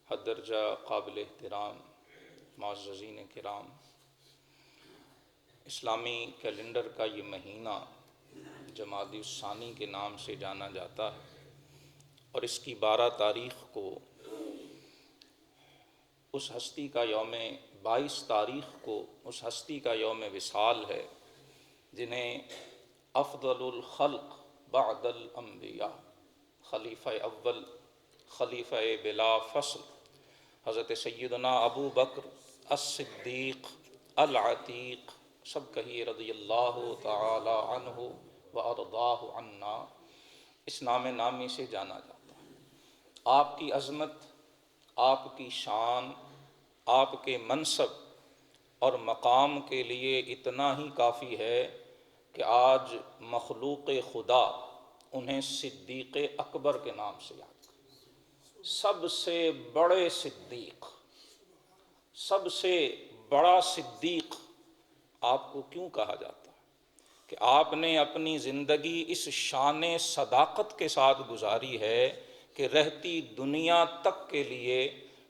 حد درجہ قابل احترام معززین کرام، اسلامی کیلنڈر کا یہ مہینہ جمادی الثانی کے نام سے جانا جاتا ہے اور اس کی 12 تاریخ کو اس ہستی کا 22 تاریخ کو اس ہستی کا یوم وصال ہے جنہیں افضل الخلق بعد الانبیاء، خلیفہ اول، خلیفہ بلا فصل حضرت سیدنا ابو بکر الصدیق العتیق، سب کہیے رضی اللہ تعالی عنہ وارضاہ عنا، اس نام نامی سے جانا جاتا ہے۔ آپ کی عظمت، آپ کی شان، آپ کے منصب اور مقام کے لیے اتنا ہی کافی ہے کہ آج مخلوق خدا انہیں صدیق اکبر کے نام سے یاد کرتے۔ سب سے بڑے صدیق، سب سے بڑا صدیق آپ کو کیوں کہا جاتا ہے کہ آپ نے اپنی زندگی اس شان صداقت کے ساتھ گزاری ہے کہ رہتی دنیا تک کے لیے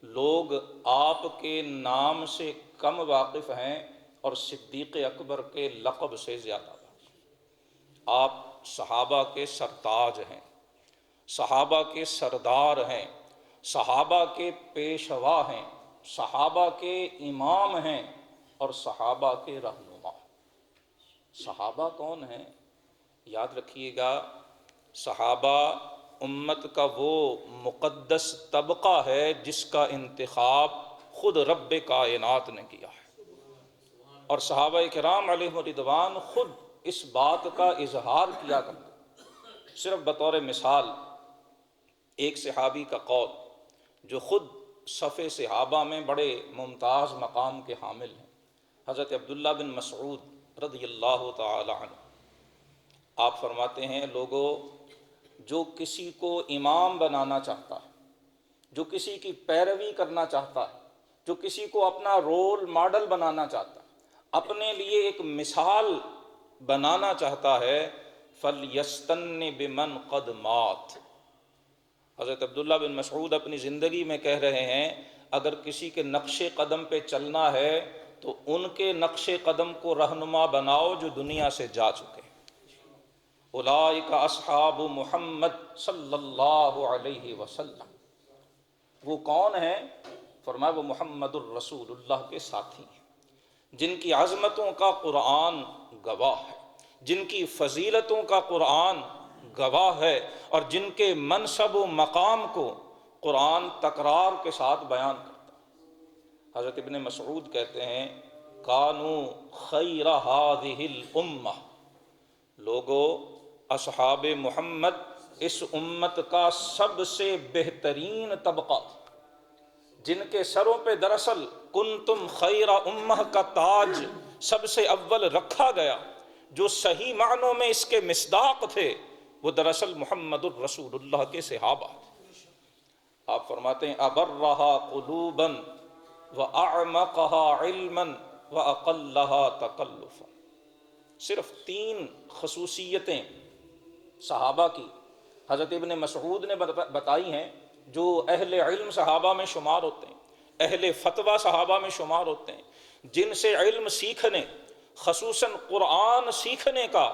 لوگ آپ کے نام سے کم واقف ہیں اور صدیق اکبر کے لقب سے زیادہ واقف۔ آپ صحابہ کے سرتاج ہیں، صحابہ کے سردار ہیں، صحابہ کے پیشوا ہیں، صحابہ کے امام ہیں اور صحابہ کے رہنما۔ صحابہ کون ہیں؟ یاد رکھیے گا، صحابہ امت کا وہ مقدس طبقہ ہے جس کا انتخاب خود رب کائنات نے کیا ہے، اور صحابہ کرام علیہم الرضوان خود اس بات کا اظہار کیا کرتے۔ صرف بطور مثال ایک صحابی کا قول جو خود صف صحابہ میں بڑے ممتاز مقام کے حامل ہیں، حضرت عبداللہ بن مسعود رضی اللہ تعالی عنہ، آپ فرماتے ہیں، لوگوں، جو کسی کو امام بنانا چاہتا ہے، جو کسی کی پیروی کرنا چاہتا ہے، جو کسی کو اپنا رول ماڈل بنانا چاہتا ہے، اپنے لیے ایک مثال بنانا چاہتا ہے، فَلْيَسْتَنِّ بِمَنْ قَدْ مَاتَ۔ حضرت عبداللہ بن مسعود اپنی زندگی میں کہہ رہے ہیں، اگر کسی کے نقش قدم پہ چلنا ہے تو ان کے نقش قدم کو رہنما بناؤ جو دنیا سے جا چکے۔ اولئک اصحاب محمد صلی اللہ علیہ وسلم۔ وہ کون ہیں؟ فرمایا وہ محمد الرسول اللہ کے ساتھی ہیں، جن کی عظمتوں کا قرآن گواہ ہے، جن کی فضیلتوں کا قرآن گواہ ہے، اور جن کے منصب و مقام کو قرآن تکرار کے ساتھ بیان کرتا ہے۔ حضرت ابن مسعود کہتے ہیں، کانوا خیر ہذہ الامہ، لوگو، اصحاب محمد اس امت کا سب سے بہترین طبقہ تھا، جن کے سروں پہ دراصل کنتم خیر امہ کا تاج سب سے اول رکھا گیا، جو صحیح معنوں میں اس کے مصداق تھے، وہ دراصل محمد الرسول اللہ کے صحابہ تھے۔ آپ فرماتے ہیں، ابرہا قلوبا واعمقہا علما واقلہا تکلفا۔ صرف 3 خصوصیتیں صحابہ کی حضرت ابن مسعود نے بتائی ہیں، جو اہل علم صحابہ میں شمار ہوتے ہیں، اہل فتویٰ صحابہ میں شمار ہوتے ہیں، جن سے علم سیکھنے، خصوصاً قرآن سیکھنے کا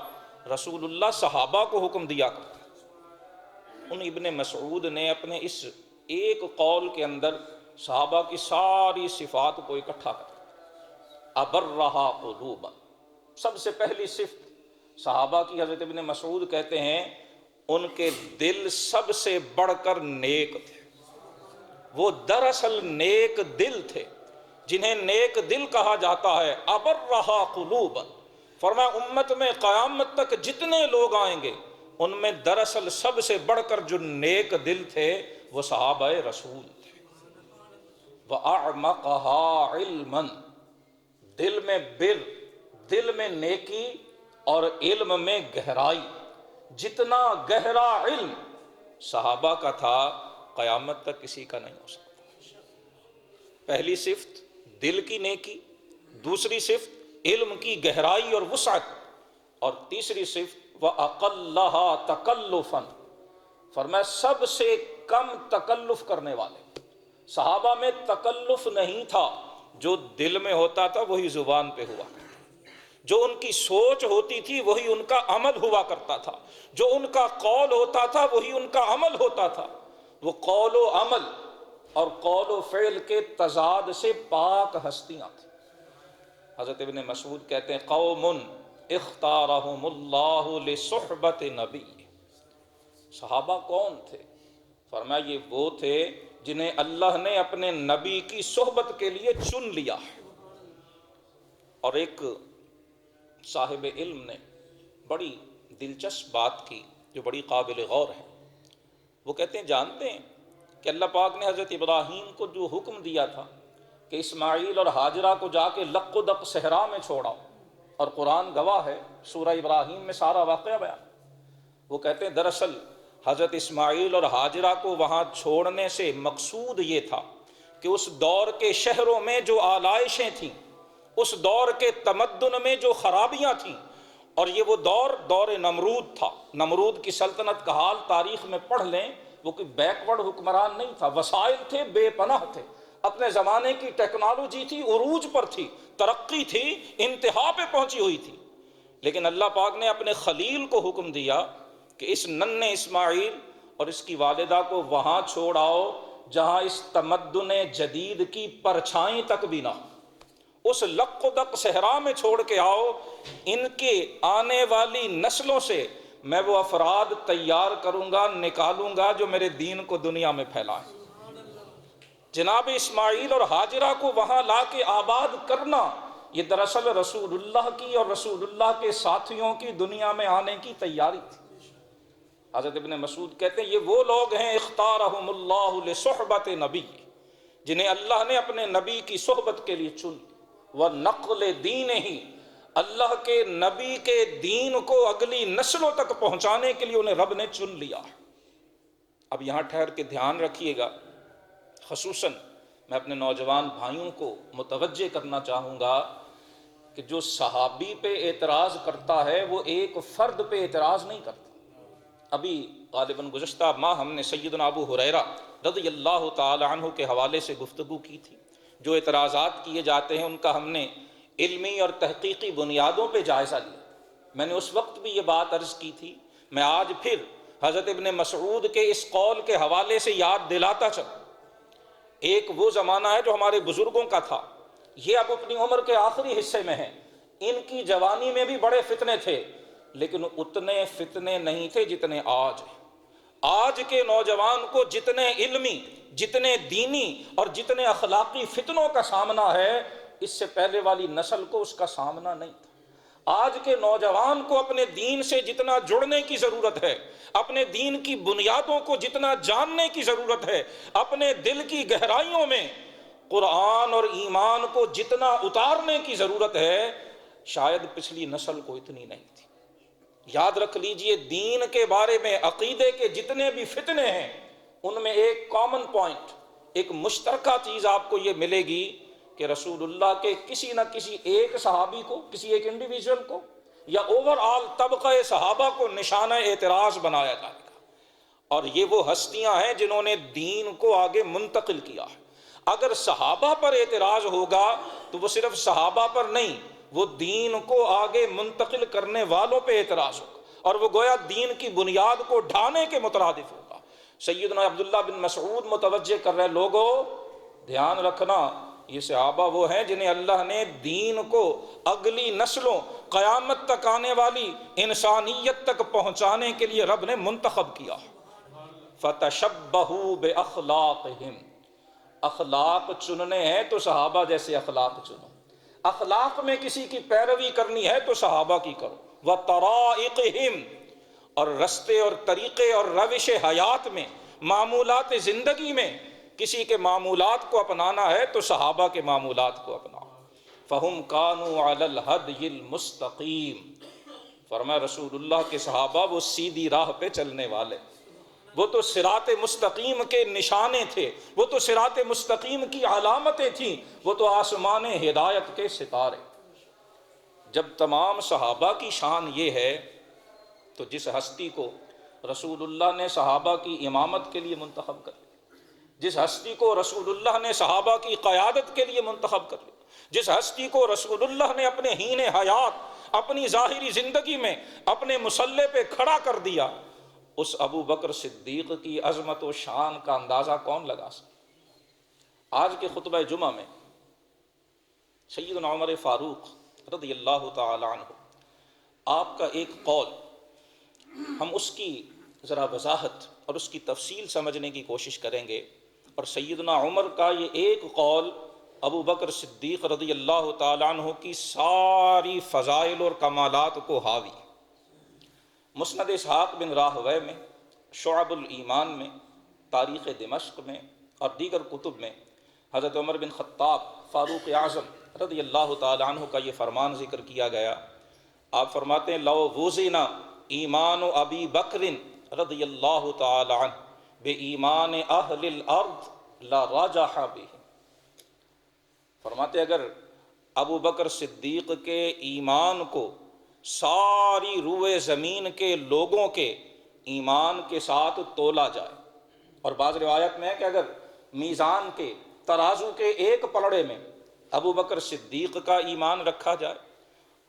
رسول اللہ صحابہ کو حکم دیا کرتے ہیں۔ ان ابن مسعود نے اپنے اس ایک قول کے اندر صحابہ کی ساری صفات کو اکٹھا کر دیا۔ ابرہا قلوبا، سب سے پہلی صفت صحابہ کی حضرت ابن مسعود کہتے ہیں، ان کے دل سب سے بڑھ کر نیک تھے۔ وہ دراصل نیک دل تھے، جنہیں نیک دل کہا جاتا ہے۔ ابرہا قلوبا، فرمایا امت میں قیامت تک جتنے لوگ آئیں گے ان میں دراصل سب سے بڑھ کر جو نیک دل تھے وہ صحابہ رسول تھے۔ وَأَعْمَقَهَا عِلْمًا، دل میں بر، دل میں نیکی اور علم میں گہرائی، جتنا گہرا علم صحابہ کا تھا قیامت تک کسی کا نہیں ہو سکتا۔ پہلی صفت دل کی نیکی، دوسری صفت علم کی گہرائی اور وسعت، اور تیسری صفت وَأَقَلَّهَا تَكَلُّفًا، فرمایا سب سے کم تکلف کرنے والے، صحابہ میں تکلف نہیں تھا، جو دل میں ہوتا تھا وہی زبان پہ ہوا کرتا، جو ان کی سوچ ہوتی تھی وہی ان کا عمل ہوا کرتا تھا، جو ان کا قول ہوتا تھا وہی ان کا عمل ہوتا تھا۔ وہ قول و عمل اور قول و فعل کے تضاد سے پاک ہستیاں تھیں۔ حضرت ابن مسعود کہتے ہیں قوم اختارہم اللہ لصحبت نبی۔ صحابہ کون تھے؟ فرمایا یہ وہ تھے جنہیں اللہ نے اپنے نبی کی صحبت کے لیے چن لیا۔ اور ایک صاحب علم نے بڑی دلچسپ بات کی جو بڑی قابل غور ہے۔ وہ کہتے ہیں جانتے ہیں کہ اللہ پاک نے حضرت ابراہیم کو جو حکم دیا تھا کہ اسماعیل اور ہاجرہ کو جا کے لق و دق صحرا میں چھوڑاؤ، اور قرآن گواہ ہے، سورہ ابراہیم میں سارا واقعہ بیان۔ وہ کہتے ہیں دراصل حضرت اسماعیل اور ہاجرہ کو وہاں چھوڑنے سے مقصود یہ تھا کہ اس دور کے شہروں میں جو آلائشیں تھیں، اس دور کے تمدن میں جو خرابیاں تھیں، اور یہ وہ دور نمرود تھا۔ نمرود کی سلطنت کا حال تاریخ میں پڑھ لیں، وہ کوئی بیکورڈ حکمران نہیں تھا، وسائل تھے، بے پناہ تھے، اپنے زمانے کی ٹیکنالوجی تھی، عروج پر تھی، ترقی تھی، انتہا پہ پہنچی ہوئی تھی۔ لیکن اللہ پاک نے اپنے خلیل کو حکم دیا کہ اس ننھے اسماعیل اور اس کی والدہ کو وہاں چھوڑ آؤ جہاں اس تمدن جدید کی پرچھائیں تک بھی نہ ہو، اس لق و دق صحرا میں چھوڑ کے آؤ، ان کے آنے والی نسلوں سے میں وہ افراد تیار کروں گا، نکالوں گا جو میرے دین کو دنیا میں پھیلائیں۔ جناب اسماعیل اور ہاجرہ کو وہاں لا کے آباد کرنا، یہ دراصل رسول اللہ کی اور رسول اللہ کے ساتھیوں کی دنیا میں آنے کی تیاری تھی۔ حضرت ابن مسعود کہتے ہیں یہ وہ لوگ ہیں اختارہم اللہ لصحبت نبی، جنہیں اللہ نے اپنے نبی کی صحبت کے لیے چن، وَنَقْلِ دِینِهِ، اللہ کے نبی کے دین کو اگلی نسلوں تک پہنچانے کے لیے انہیں رب نے چن لیا۔ اب یہاں ٹھہر کے دھیان رکھیے گا، خصوصاً میں اپنے نوجوان بھائیوں کو متوجہ کرنا چاہوں گا کہ جو صحابی پہ اعتراض کرتا ہے وہ ایک فرد پہ اعتراض نہیں کرتا۔ ابھی غالباً گزشتہ ماہ ہم نے سیدنا ابو ہریرہ رضی اللہ تعالی عنہ کے حوالے سے گفتگو کی تھی۔ جو اعتراضات کیے جاتے ہیں ان کا ہم نے علمی اور تحقیقی بنیادوں پہ جائزہ لیا۔ میں نے اس وقت بھی یہ بات عرض کی تھی، میں آج پھر حضرت ابن مسعود کے اس قول کے حوالے سے یاد دلاتا چلوں۔ ایک وہ زمانہ ہے جو ہمارے بزرگوں کا تھا، یہ اب اپنی عمر کے آخری حصے میں ہیں، ان کی جوانی میں بھی بڑے فتنے تھے، لیکن اتنے فتنے نہیں تھے جتنے آج ہیں۔ آج کے نوجوان کو جتنے علمی، جتنے دینی اور جتنے اخلاقی فتنوں کا سامنا ہے، اس سے پہلے والی نسل کو اس کا سامنا نہیں تھا۔ آج کے نوجوان کو اپنے دین سے جتنا جڑنے کی ضرورت ہے، اپنے دین کی بنیادوں کو جتنا جاننے کی ضرورت ہے، اپنے دل کی گہرائیوں میں قرآن اور ایمان کو جتنا اتارنے کی ضرورت ہے، شاید پچھلی نسل کو اتنی نہیں تھی۔ یاد رکھ لیجئے دین کے بارے میں عقیدے کے جتنے بھی فتنے ہیں ان میں ایک کامن پوائنٹ، ایک مشترکہ چیز آپ کو یہ ملے گی کہ رسول اللہ کے کسی نہ کسی ایک صحابی کو، کسی ایک انڈیویجول کو یا اوور آل طبقہ صحابہ کو نشانہ اعتراض بنایا جائے گا، اور یہ وہ ہستیاں ہیں جنہوں نے دین کو آگے منتقل کیا ہے۔ اگر صحابہ پر اعتراض ہوگا تو وہ صرف صحابہ پر نہیں، وہ دین کو آگے منتقل کرنے والوں پہ اعتراض ہوگا، اور وہ گویا دین کی بنیاد کو ڈھانے کے مترادف ہوگا۔ سیدنا عبداللہ بن مسعود متوجہ کر رہے لوگوں دھیان رکھنا، یہ صحابہ وہ ہیں جنہیں اللہ نے دین کو اگلی نسلوں، قیامت تک آنے والی انسانیت تک پہنچانے کے لیے رب نے منتخب کیا۔ فَتَشَبَّهُوا بِأَخْلَاقِهِمْ، اخلاق چننے ہیں تو صحابہ جیسے اخلاق چنو، اخلاق میں کسی کی پیروی کرنی ہے تو صحابہ کی کرو۔ وَطَرَائِقِهِمْ، اور رستے اور طریقے اور روش حیات میں، معمولات زندگی میں کسی کے معمولات کو اپنانا ہے تو صحابہ کے معمولات کو اپناؤ۔ فَهُمْ كَانُوا عَلَى الْهَدْيِ الْمُسْتَقِيمِ، فرمایا رسول اللہ کے صحابہ وہ سیدھی راہ پہ چلنے والے، وہ تو صراط مستقیم کے نشانے تھے، وہ تو صراط مستقیم کی علامتیں تھیں، وہ تو آسمان ہدایت کے ستارے۔ جب تمام صحابہ کی شان یہ ہے تو جس ہستی کو رسول اللہ نے صحابہ کی امامت کے لیے منتخب کر، جس ہستی کو رسول اللہ نے صحابہ کی قیادت کے لیے منتخب کر لیا، جس ہستی کو رسول اللہ نے اپنے حین حیات اپنی ظاہری زندگی میں اپنے مصلے پہ کھڑا کر دیا، اس ابو بکر صدیق کی عظمت و شان کا اندازہ کون لگا سکتا؟ آج کے خطبہ جمعہ میں سیدنا عمر فاروق رضی اللہ تعالی عنہ آپ کا ایک قول، ہم اس کی ذرا وضاحت اور اس کی تفصیل سمجھنے کی کوشش کریں گے، اور سیدنا عمر کا یہ ایک قول ابو بکر صدیق رضی اللہ تعالیٰ عنہ کی ساری فضائل اور کمالات کو حاوی۔ مسند اسحاق بن راہویہ میں، شعب الایمان میں، تاریخ دمشق میں اور دیگر کتب میں حضرت عمر بن خطاب فاروق اعظم رضی اللہ تعالیٰ عنہ کا یہ فرمان ذکر کیا گیا۔ آپ فرماتے ہیں لو وزن ایمان ابی بکر رضی اللہ تعالیٰ عنہ بے ایمان اہل الارض لرجح بہ۔ فرماتے اگر ابو بکر صدیق کے ایمان کو ساری روئے زمین کے لوگوں کے ایمان کے ساتھ تولا جائے، اور بعض روایت میں ہے کہ اگر میزان کے ترازو کے ایک پلڑے میں ابو بکر صدیق کا ایمان رکھا جائے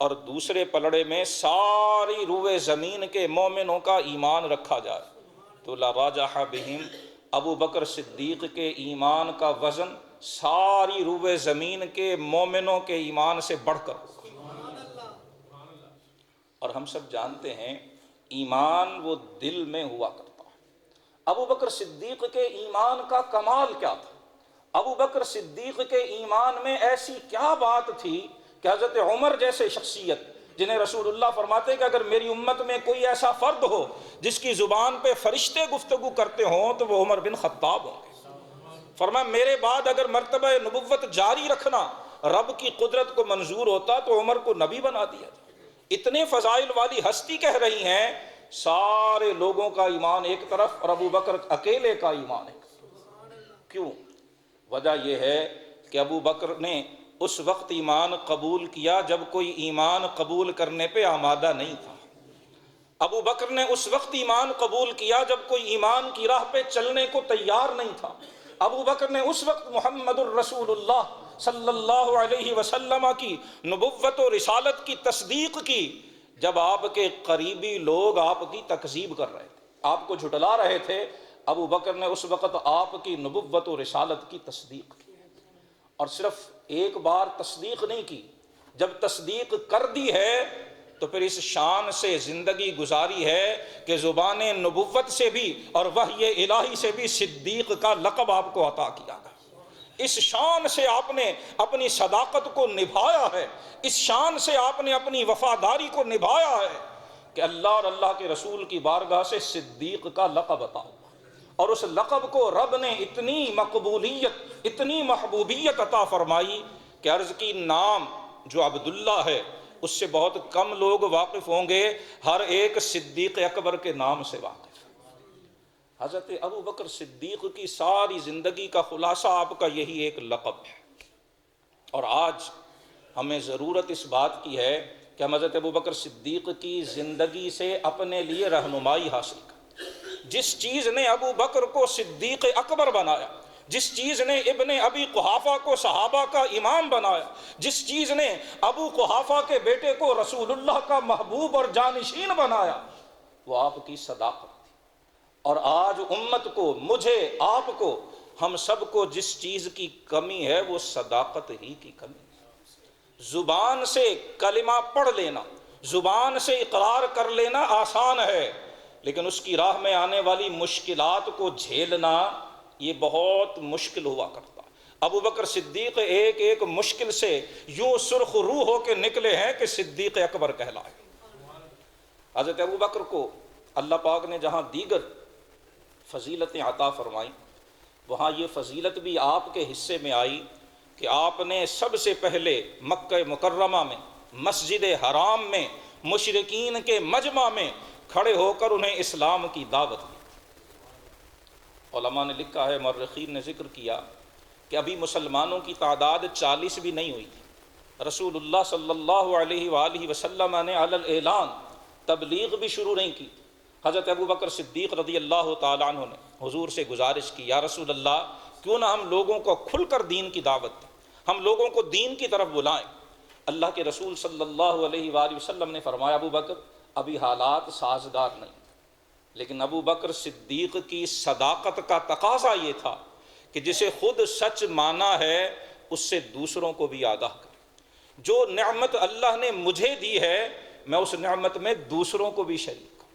اور دوسرے پلڑے میں ساری روئے زمین کے مومنوں کا ایمان رکھا جائے تو لراجح بہم، ابو بکر صدیق کے ایمان کا وزن ساری روئے زمین کے مومنوں کے ایمان سے بڑھ کر ہوگا۔ اور ہم سب جانتے ہیں ایمان وہ دل میں ہوا کرتا ہے۔ ابو بکر صدیق کے ایمان کا کمال کیا تھا؟ ابو بکر صدیق کے ایمان میں ایسی کیا بات تھی کہ حضرت عمر جیسے شخصیت، جنہیں رسول اللہ فرماتے ہیں کہ اگر میری امت میں کوئی ایسا فرد ہو جس کی زبان پہ فرشتے گفتگو کرتے ہوں تو وہ عمر بن خطاب ہوں گے۔ فرمایا میرے بعد اگر مرتبہ نبوت جاری رکھنا رب کی قدرت کو منظور ہوتا تو عمر کو نبی بنا دیا تھا۔ اتنے فضائل والی ہستی کہہ رہی ہیں، سارے لوگوں کا ایمان ایک طرف اور ابو بکر اکیلے کا ایمان ایک طرف۔ کیوں؟ وجہ یہ ہے کہ ابو بکر نے اس وقت ایمان قبول کیا جب کوئی ایمان قبول کرنے پہ آمادہ نہیں تھا۔ ابو بکر نے اس وقت ایمان قبول کیا جب کوئی ایمان کی راہ پہ چلنے کو تیار نہیں تھا۔ ابو بکر نے اس وقت محمد الرسول اللہ صلی اللہ علیہ وسلم کی نبوت و رسالت کی تصدیق کی جب آپ کے قریبی لوگ آپ کی تکذیب کر رہے تھے، آپ کو جھٹلا رہے تھے۔ ابو بکر نے اس وقت آپ کی نبوت و رسالت کی تصدیق کی، اور صرف ایک بار تصدیق نہیں کی، جب تصدیق کر دی ہے تو پھر اس شان سے زندگی گزاری ہے کہ زبان نبوت سے بھی اور وحی الہی سے بھی صدیق کا لقب آپ کو عطا کیا گیا۔ اس شان سے آپ نے اپنی صداقت کو نبھایا ہے، اس شان سے آپ نے اپنی وفاداری کو نبھایا ہے کہ اللہ اور اللہ کے رسول کی بارگاہ سے صدیق کا لقب عطا ہوا، اور اس لقب کو رب نے اتنی مقبولیت، اتنی محبوبیت عطا فرمائی کہ عرض کی نام جو عبداللہ ہے اس سے بہت کم لوگ واقف ہوں گے، ہر ایک صدیق اکبر کے نام سے واقف۔ حضرت ابو بکر صدیق کی ساری زندگی کا خلاصہ آپ کا یہی ایک لقب ہے، اور آج ہمیں ضرورت اس بات کی ہے کہ ہم حضرت ابو بکر صدیق کی زندگی سے اپنے لیے رہنمائی حاصل کریں۔ جس چیز نے ابو بکر کو صدیق اکبر بنایا، جس چیز نے ابن ابی قحافہ کو صحابہ کا امام بنایا، جس چیز نے ابو قحافہ کے بیٹے کو رسول اللہ کا محبوب اور جانشین بنایا، وہ آپ کی صداقت تھی۔ اور آج امت کو، مجھے، آپ کو، ہم سب کو جس چیز کی کمی ہے وہ صداقت ہی کی کمی ہے۔ زبان سے کلمہ پڑھ لینا، زبان سے اقرار کر لینا آسان ہے، لیکن اس کی راہ میں آنے والی مشکلات کو جھیلنا یہ بہت مشکل ہوا کرتا۔ ابو بکر صدیق ایک ایک مشکل سے یوں سرخ روح ہو کے نکلے ہیں کہ صدیق اکبر کہلائے۔ حضرت ابو بکر کو اللہ پاک نے جہاں دیگر فضیلتیں عطا فرمائیں، وہاں یہ فضیلت بھی آپ کے حصے میں آئی کہ آپ نے سب سے پہلے مکہ مکرمہ میں، مسجد حرام میں، مشرکین کے مجمع میں کھڑے ہو کر انہیں اسلام کی دعوت دی۔ علماء نے لکھا ہے، مورخین نے ذکر کیا کہ ابھی مسلمانوں کی تعداد 40 بھی نہیں ہوئی تھی۔ رسول اللہ صلی اللہ علیہ وآلہ وسلم نے علی الاعلان تبلیغ بھی شروع نہیں کی۔ حضرت ابو بکر صدیق رضی اللہ تعالیٰ عنہ نے حضور سے گزارش کی، یا رسول اللہ کیوں نہ ہم لوگوں کو کھل کر دین کی دعوت دیں، ہم لوگوں کو دین کی طرف بلائیں۔ اللہ کے رسول صلی اللہ علیہ وآلہ وسلم نے فرمایا ابو بکر ابھی حالات سازگار نہیں، لیکن ابو بکر صدیق کی صداقت کا تقاضا یہ تھا کہ جسے خود سچ مانا ہے اس سے دوسروں کو بھی آگاہ کرے۔ جو نعمت اللہ نے مجھے دی ہے میں اس نعمت میں دوسروں کو بھی شریک کروں۔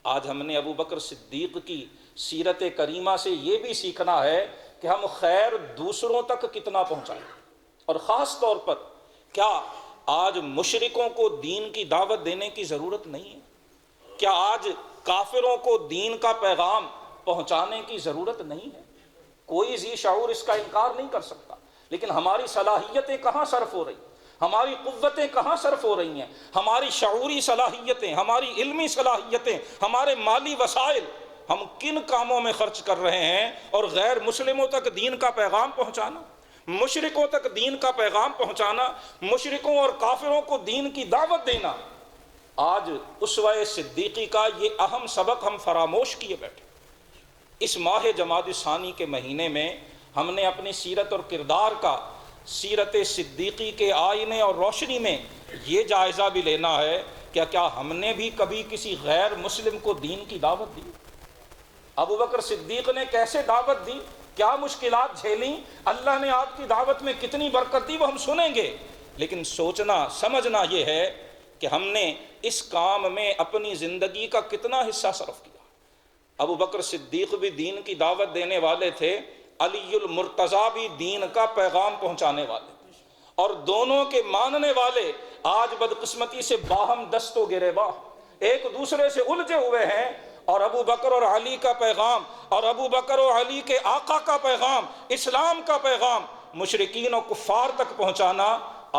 آج ہم نے ابو بکر صدیق کی سیرت کریمہ سے یہ بھی سیکھنا ہے کہ ہم خیر دوسروں تک کتنا پہنچائیں، اور خاص طور پر کیا آج مشرکوں کو دین کی دعوت دینے کی ضرورت نہیں ہے؟ کیا آج کافروں کو دین کا پیغام پہنچانے کی ضرورت نہیں ہے؟ کوئی ذی شعور اس کا انکار نہیں کر سکتا، لیکن ہماری صلاحیتیں کہاں صرف ہو رہی ہیں، ہماری قوتیں کہاں صرف ہو رہی ہیں، ہماری شعوری صلاحیتیں، ہماری علمی صلاحیتیں، ہمارے مالی وسائل ہم کن کاموں میں خرچ کر رہے ہیں؟ اور غیر مسلموں تک دین کا پیغام پہنچانا، مشرکوں تک دین کا پیغام پہنچانا، مشرکوں اور کافروں کو دین کی دعوت دینا، آج اسوہ صدیقی کا یہ اہم سبق ہم فراموش کیے بیٹھے۔ اس ماہ جمادی الثانی کے مہینے میں ہم نے اپنی سیرت اور کردار کا سیرت صدیقی کے آئینے اور روشنی میں یہ جائزہ بھی لینا ہے کہ کیا ہم نے بھی کبھی کسی غیر مسلم کو دین کی دعوت دی؟ ابو بکر صدیق نے کیسے دعوت دی، کیا مشکلات جھیلیں، اللہ نے آپ کی دعوت میں کتنی برکت دی، وہ ہم سنیں گے، لیکن سوچنا سمجھنا یہ ہے کہ ہم نے اس کام میں اپنی زندگی کا کتنا حصہ صرف کیا۔ ابو بکر صدیق بھی دین کی دعوت دینے والے تھے، علی المرتضیٰ بھی دین کا پیغام پہنچانے والے تھے، اور دونوں کے ماننے والے آج بدقسمتی سے باہم دست و گریباں ایک دوسرے سے الجھے ہوئے ہیں، اور ابو بکر اور علی کا پیغام اور ابو بکر اور علی کے آقا کا پیغام، اسلام کا پیغام مشرکین اور کفار تک پہنچانا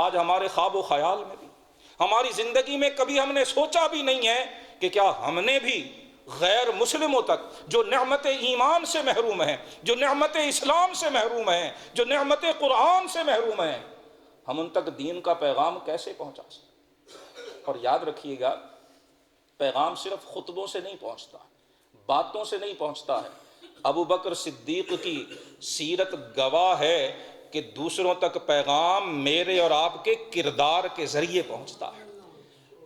آج ہمارے خواب و خیال میں بھی، ہماری زندگی میں کبھی ہم نے سوچا بھی نہیں ہے کہ کیا ہم نے بھی غیر مسلموں تک جو نعمت ایمان سے محروم ہیں، جو نعمت اسلام سے محروم ہیں، جو نعمت قرآن سے محروم ہیں، ہم ان تک دین کا پیغام کیسے پہنچا سکتے؟ اور یاد رکھیے گا، پیغام صرف خطبوں سے نہیں پہنچتا، باتوں سے نہیں پہنچتا ہے۔ ابو بکر صدیق کی سیرت گواہ ہے کہ دوسروں تک پیغام میرے اور آپ کے کردار کے ذریعے پہنچتا ہے۔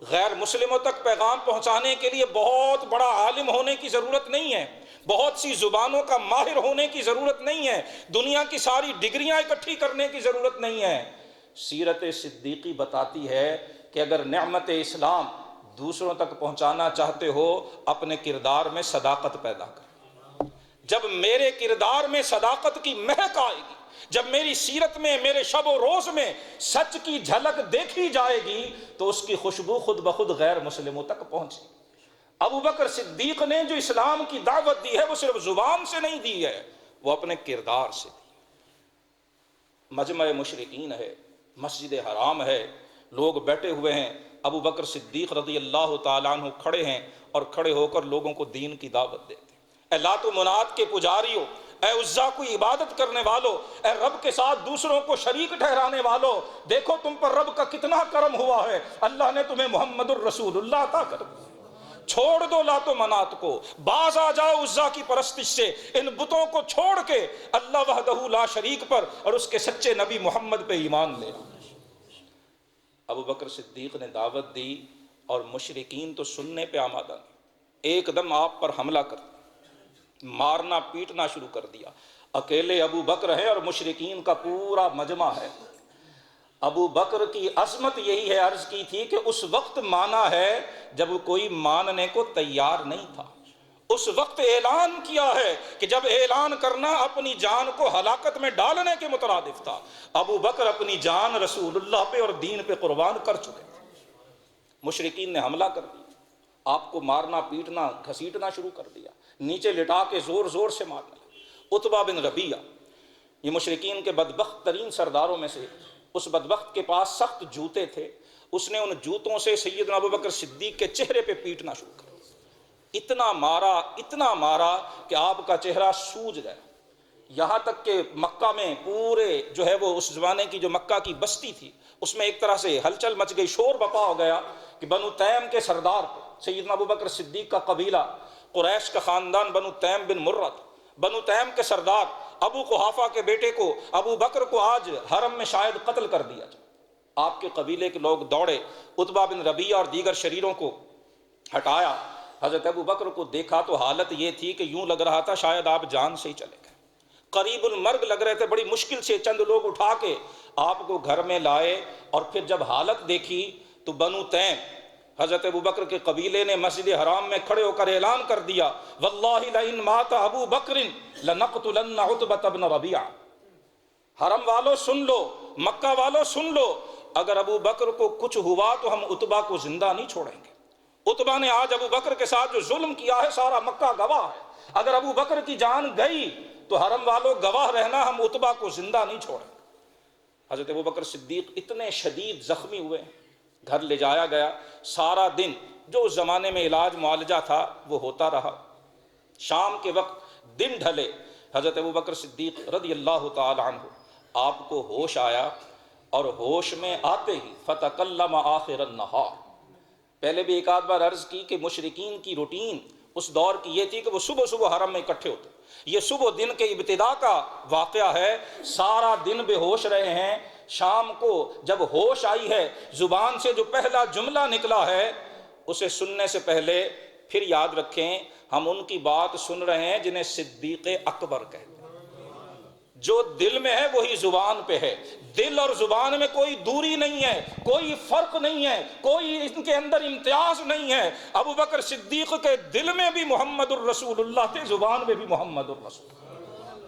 غیر مسلموں تک پیغام پہنچانے کے لیے بہت بڑا عالم ہونے کی ضرورت نہیں ہے، بہت سی زبانوں کا ماہر ہونے کی ضرورت نہیں ہے، دنیا کی ساری ڈگریاں اکٹھی کرنے کی ضرورت نہیں ہے۔ سیرت صدیقی بتاتی ہے کہ اگر نعمت اسلام دوسروں تک پہنچانا چاہتے ہو، اپنے کردار میں صداقت پیدا کر۔ جب میرے کردار میں صداقت کی مہک آئے گی، جب میری سیرت میں، میرے شب و روز میں سچ کی جھلک دیکھی جائے گی، تو اس کی خوشبو خود بخود غیر مسلموں تک پہنچے گی۔ ابو بکر صدیق نے جو اسلام کی دعوت دی ہے وہ صرف زبان سے نہیں دی ہے، وہ اپنے کردار سے دی۔ مجمع مشرکین ہے، مسجد حرام ہے، لوگ بیٹھے ہوئے ہیں، ابو بکر صدیق رضی اللہ تعالیٰ عنہ کھڑے ہیں اور کھڑے ہو کر لوگوں کو دین کی دعوت دیتے ہیں۔ اے لات و منات کے پجاریوں، اے عزا کو عبادت کرنے والوں، اے رب کے ساتھ دوسروں کو شریک ٹھہرانے والوں، دیکھو تم پر رب کا کتنا کرم ہوا ہے، اللہ نے تمہیں محمد الرسول اللہ عطا کر دیا۔ چھوڑ دو لات و منات کو، باز آ جاؤ عزا کی پرستش سے، ان بتوں کو چھوڑ کے اللہ وحدہ لا شریک پر اور اس کے سچے نبی محمد پہ ایمان لے۔ ابو بکر صدیق نے دعوت دی اور مشرکین تو سننے پہ آمادہ نہیں، ایک دم آپ پر حملہ کر دیا، مارنا پیٹنا شروع کر دیا۔ اکیلے ابو بکر ہے اور مشرکین کا پورا مجمع ہے۔ ابو بکر کی عظمت یہی ہے، عرض کی تھی کہ اس وقت مانا ہے جب کوئی ماننے کو تیار نہیں تھا، اس وقت اعلان کیا ہے کہ جب اعلان کرنا اپنی جان کو ہلاکت میں ڈالنے کے مترادف تھا۔ ابو بکر اپنی جان رسول اللہ پہ اور دین پہ قربان کر چکے تھے۔ مشرکین نے حملہ کر دیا، آپ کو مارنا پیٹنا گھسیٹنا شروع کر دیا، نیچے لٹا کے زور زور سے مارنے لگا۔ عتبہ بن ربیعہ یہ مشرکین کے بدبخت ترین سرداروں میں سے، اس بدبخت کے پاس سخت جوتے تھے، اس نے ان جوتوں سے سیدنا ابو بکر صدیق کے چہرے پہ پیٹنا شروع کر دیا۔ اتنا مارا کہ آپ کا چہرہ سوج گیا، یہاں تک کہ مکہ میں پورے جو ہے وہ اس زمانے کی جو مکہ کی بستی تھی اس میں ایک طرح سے ہلچل مچ گئی، شور بپا ہو گیا کہ بنو تیم کے سردار کو سیدنا ابو بکر صدیق کا قبیلہ، قریش کا خاندان، بنو تیم بن مرت، بنو تیم کے سردار ابو قحافہ کے بیٹے کو، ابو بکر کو آج حرم میں شاید قتل کر دیا جائے۔ آپ کے قبیلے کے لوگ دوڑے، عتبہ بن ربیعہ اور دیگر شریروں کو ہٹایا۔ حضرت ابو بکر کو دیکھا تو حالت یہ تھی کہ یوں لگ رہا تھا شاید آپ جان سے ہی چلے گئے، قریب المرگ لگ رہے تھے۔ بڑی مشکل سے چند لوگ اٹھا کے آپ کو گھر میں لائے، اور پھر جب حالت دیکھی تو بنو تیم حضرت ابو بکر کے قبیلے نے مسجد حرام میں کھڑے ہو کر اعلان کر دیا، واللہ لئن مات ابو بکر لنقتلن عتبہ بن ربیعہ۔ حرم والوں سن لو، مکہ والوں سن لو، اگر ابو بکر کو کچھ ہوا تو ہم عتبہ کو زندہ نہیں چھوڑیں گے۔ عتبہ نے آج ابو بکر کے ساتھ جو ظلم کیا ہے سارا مکہ گواہ ہے، اگر ابو بکر کی جان گئی تو حرم والوں گواہ رہنا، ہم عتبہ کو زندہ نہیں چھوڑیں۔ حضرت ابو بکر صدیق اتنے شدید زخمی ہوئے، گھر لے جایا گیا۔ سارا دن جو اس زمانے میں علاج معالجہ تھا وہ ہوتا رہا۔ شام کے وقت دن ڈھلے، حضرت ابو بکر صدیق رضی اللہ تعالی عنہ آپ کو ہوش آیا، اور ہوش میں آتے ہی فتکلم آخر النہار۔ پہلے بھی ایک آدھ بار عرض کی کہ مشرکین کی روٹین اس دور کی یہ تھی کہ وہ صبح صبح حرم میں اکٹھے ہوتے۔ یہ صبح دن کے ابتدا کا واقعہ ہے، سارا دن بے ہوش رہے ہیں۔ شام کو جب ہوش آئی ہے، زبان سے جو پہلا جملہ نکلا ہے اسے سننے سے پہلے پھر یاد رکھیں ہم ان کی بات سن رہے ہیں جنہیں صدیق اکبر کہتے ہیں۔ جو دل میں ہے وہی زبان پہ ہے، دل اور زبان میں کوئی دوری نہیں ہے، کوئی فرق نہیں ہے، کوئی ان کے اندر امتیاز نہیں ہے۔ ابو بکر صدیق کے دل میں بھی محمد الرسول اللہ تھے، زبان میں بھی محمد الرسول۔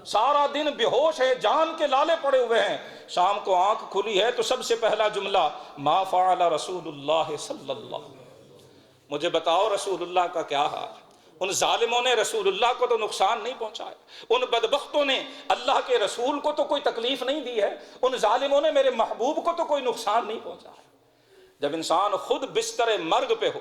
سارا دن بے ہوش ہے، جان کے لالے پڑے ہوئے ہیں۔ شام کو آنکھ کھلی ہے تو سب سے پہلا جملہ ما فعل رسول اللہ صلی اللہ علیہ وسلم۔ مجھے بتاؤ رسول اللہ کا کیا حال ہے؟ ان ظالموں نے رسول اللہ کو تو نقصان نہیں پہنچایا، ان بدبختوں نے اللہ کے رسول کو تو کوئی تکلیف نہیں دی ہے، ان ظالموں نے میرے محبوب کو تو کوئی نقصان نہیں پہنچایا۔ جب انسان خود بستر مرگ پہ ہو،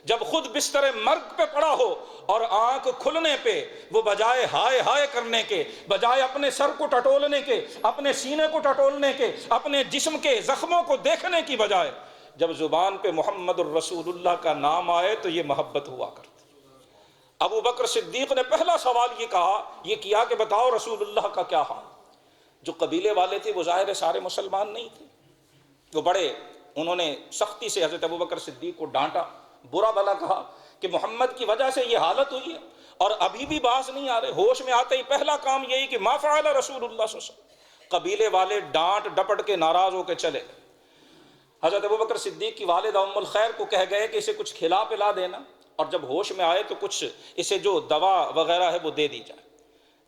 جب خود بستر مرگ پہ پڑا ہو اور آنکھ کھلنے پہ وہ بجائے ہائے ہائے کرنے کے، بجائے اپنے سر کو ٹٹولنے کے، اپنے سینے کو ٹٹولنے کے، اپنے جسم کے زخموں کو دیکھنے کی بجائے جب زبان پہ محمد الرسول اللہ کا نام آئے تو یہ محبت ہوا کرتی۔ ابو بکر صدیق نے پہلا سوال یہ کیا کہ بتاؤ رسول اللہ کا کیا حال۔ جو قبیلے والے تھے وہ ظاہر سارے مسلمان نہیں تھے، وہ بڑے انہوں نے سختی سے حضرت ابو بکر صدیق کو ڈانٹا، برا بھلا کہا کہ محمد کی وجہ سے یہ حالت ہوئی ہے اور ابھی بھی باز نہیں آ رہے۔ ہوش میں آتے ہی پہلا کام یہی کہ ما فعل رسول اللہ صلی اللہ علیہ وسلم۔ قبیلے والے ڈانٹ ڈپٹ کے ناراض ہو کے چلے۔ حضرت ابو بکر صدیق کی والدہ ام الخیر کو کہہ گئے کہ اسے کچھ کھلا پلا دینا، اور جب ہوش میں آئے تو کچھ اسے جو دوا وغیرہ ہے وہ دے دی جائے۔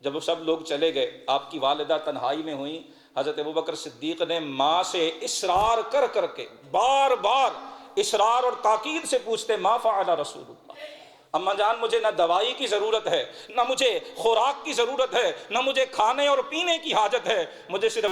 جب وہ سب لوگ چلے گئے، آپ کی والدہ تنہائی میں ہوئیں۔ حضرت ابو بکر صدیق نے ماں سے اصرار کر کر کے بار بار اصرار اور تاکید سے پوچھتے ما فعل رسول اللہ۔ اماں جان مجھے نہ دوائی کی ضرورت ہے، نہ مجھے خوراک کی ضرورت ہے، نہ مجھے کھانے اور پینے کی حاجت ہے، مجھے صرف